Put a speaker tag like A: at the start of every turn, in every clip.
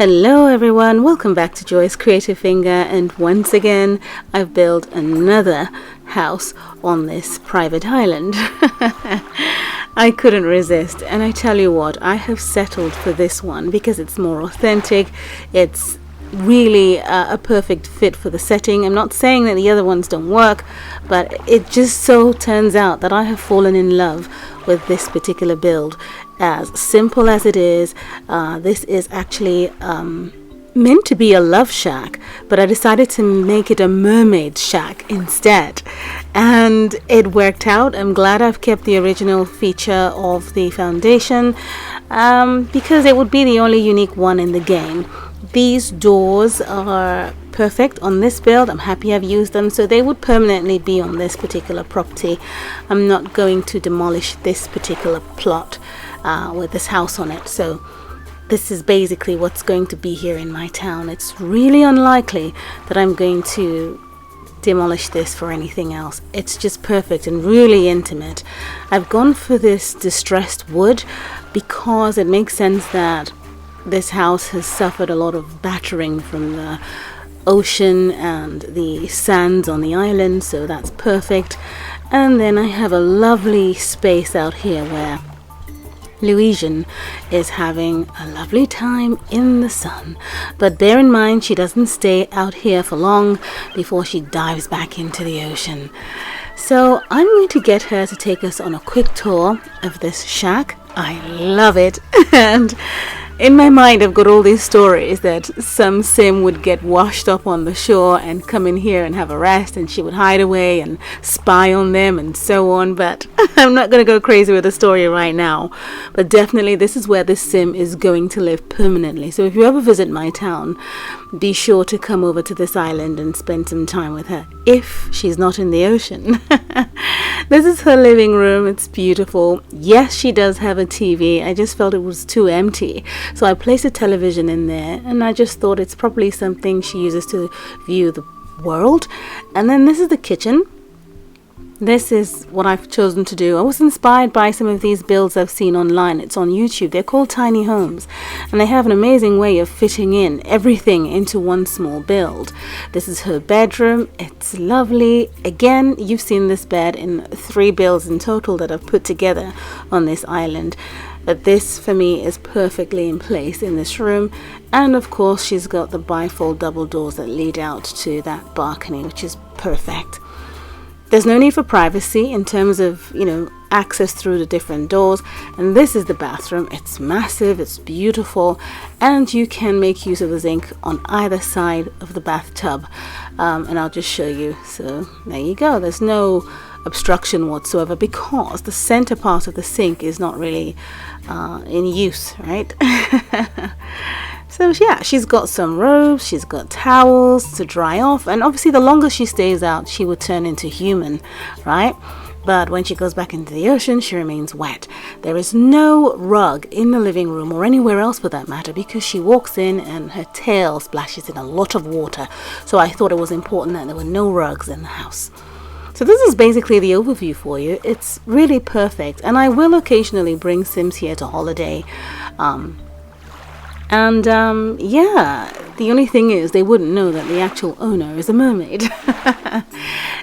A: Hello everyone, welcome back to Joy's Creative Finger, and once again I've built another house on this private island. I couldn't resist, and I tell you what, I have settled for this one because it's more authentic. It's really a perfect fit for the setting. I'm not saying that the other ones don't work, but it just so turns out that I have fallen in love with this particular build. As simple as it is, this is actually meant to be a love shack, but I decided to make it a mermaid shack instead, and it worked out. I'm glad I've kept the original feature of the foundation because it would be the only unique one in the game. These doors are perfect on this build. I'm happy I've used them, so they would permanently be on this particular property. I'm not going to demolish this particular plot with this house on it, so this is basically what's going to be here in my town. It's really unlikely that I'm going to demolish this for anything else. It's just perfect and really intimate. I've gone for this distressed wood because it makes sense that this house has suffered a lot of battering from the ocean and the sands on the island, so that's perfect. And then I have a lovely space out here where Louisian is having a lovely time in the sun, but bear in mind she doesn't stay out here for long before she dives back into the ocean. So I'm going to get her to take us on a quick tour of this shack. I love it, and in my mind I've got all these stories that some sim would get washed up on the shore and come in here and have a rest, and she would hide away and spy on them and so on, but I'm not going to go crazy with the story right now. But definitely this is where this sim is going to live permanently, so if you ever visit my town, be sure to come over to this island and spend some time with her if she's not in the ocean. This is her living room. It's beautiful. Yes, she does have a TV. I just felt it was too empty, so I placed a television in there, and I just thought it's probably something she uses to view the world. And then this is the kitchen. This is what I've chosen to do. I was inspired by some of these builds I've seen online. It's on YouTube. They're called tiny homes, and they have an amazing way of fitting in everything into one small build. This is her bedroom. It's lovely. Again, you've seen this bed in 3 builds in total that I've put together on this island. But this for me is perfectly in place in this room. And of course she's got the bifold double doors that lead out to that balcony, which is perfect. There's no need for privacy in terms of, access through the different doors. And this is the bathroom. It's massive, it's beautiful, and you can make use of the sink on either side of the bathtub. And I'll just show you. So there you go. There's no obstruction whatsoever because the center part of the sink is not really in use, right? So yeah, she's got some robes, she's got towels to dry off, and obviously the longer she stays out, she would turn into human, right? But when she goes back into the ocean, she remains wet. There is no rug in the living room or anywhere else for that matter, because she walks in and her tail splashes in a lot of water. So I thought it was important that there were no rugs in the house. So this is basically the overview for you. It's really perfect, and I will occasionally bring Sims here to holiday. Yeah, the only thing is they wouldn't know that the actual owner is a mermaid.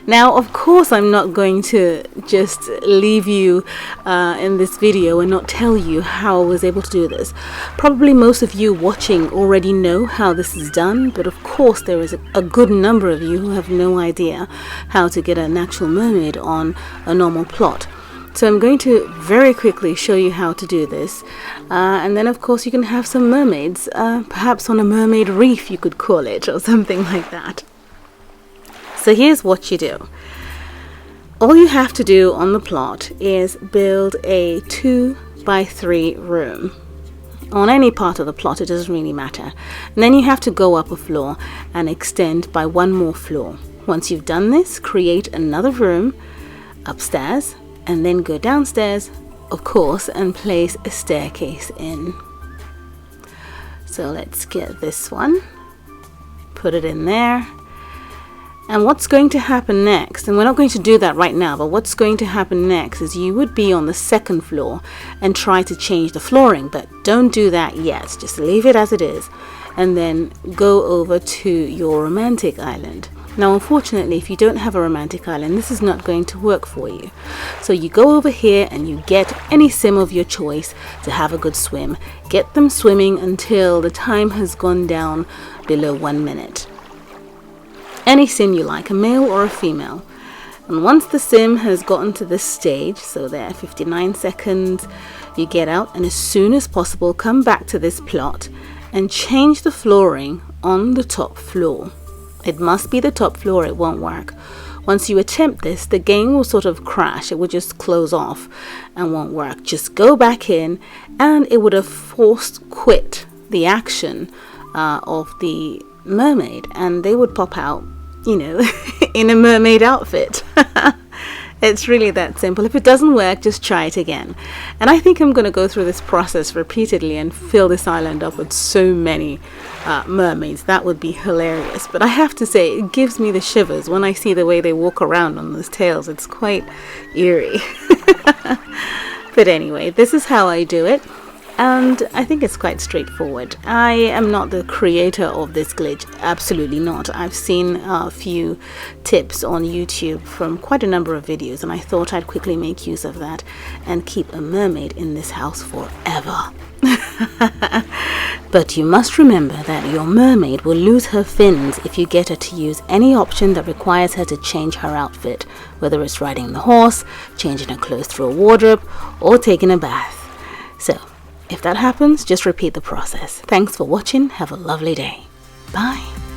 A: Now, of course, I'm not going to just leave you in this video and not tell you how I was able to do this. Probably most of you watching already know how this is done, but of course there is a good number of you who have no idea how to get an actual mermaid on a normal plot. So I'm going to very quickly show you how to do this, and then of course you can have some mermaids, perhaps on a mermaid reef you could call it, or something like that. So here's what you do. All you have to do on the plot is build a 2x3 room. On any part of the plot, it doesn't really matter. And then you have to go up a floor and extend by 1 more floor. Once you've done this, create another room upstairs, and then go downstairs, of course, and place a staircase in. So let's get this one, put it in there. And what's going to happen next, and we're not going to do that right now, but what's going to happen next is you would be on the 2nd floor and try to change the flooring, but don't do that yet. Just leave it as it is. and then go over to your romantic island. Now, unfortunately, if you don't have a romantic island, this is not going to work for you. So you go over here and you get any sim of your choice to have a good swim. Get them swimming until the time has gone down below 1 minute. Any sim you like, a male or a female. And once the sim has gotten to this stage, so there, 59 seconds, you get out and as soon as possible come back to this plot and change the flooring on the top floor. It must be the top floor, it won't work. Once you attempt this, the game will sort of crash. It will just close off and won't work. Just go back in and it would have forced quit the action of the mermaid, and they would pop out, you know, in a mermaid outfit. It's really that simple. If it doesn't work, just try it again. And I think I'm going to go through this process repeatedly and fill this island up with so many mermaids. That would be hilarious. But I have to say, it gives me the shivers when I see the way they walk around on those tails. It's quite eerie. But anyway, this is how I do it. And I think it's quite straightforward. I am not the creator of this glitch, absolutely not. I've seen a few tips on YouTube from quite a number of videos, and I thought I'd quickly make use of that and keep a mermaid in this house forever. But you must remember that your mermaid will lose her fins if you get her to use any option that requires her to change her outfit, whether it's riding the horse, changing her clothes through a wardrobe, or taking a bath. So, if that happens, just repeat the process. Thanks for watching. Have a lovely day. Bye.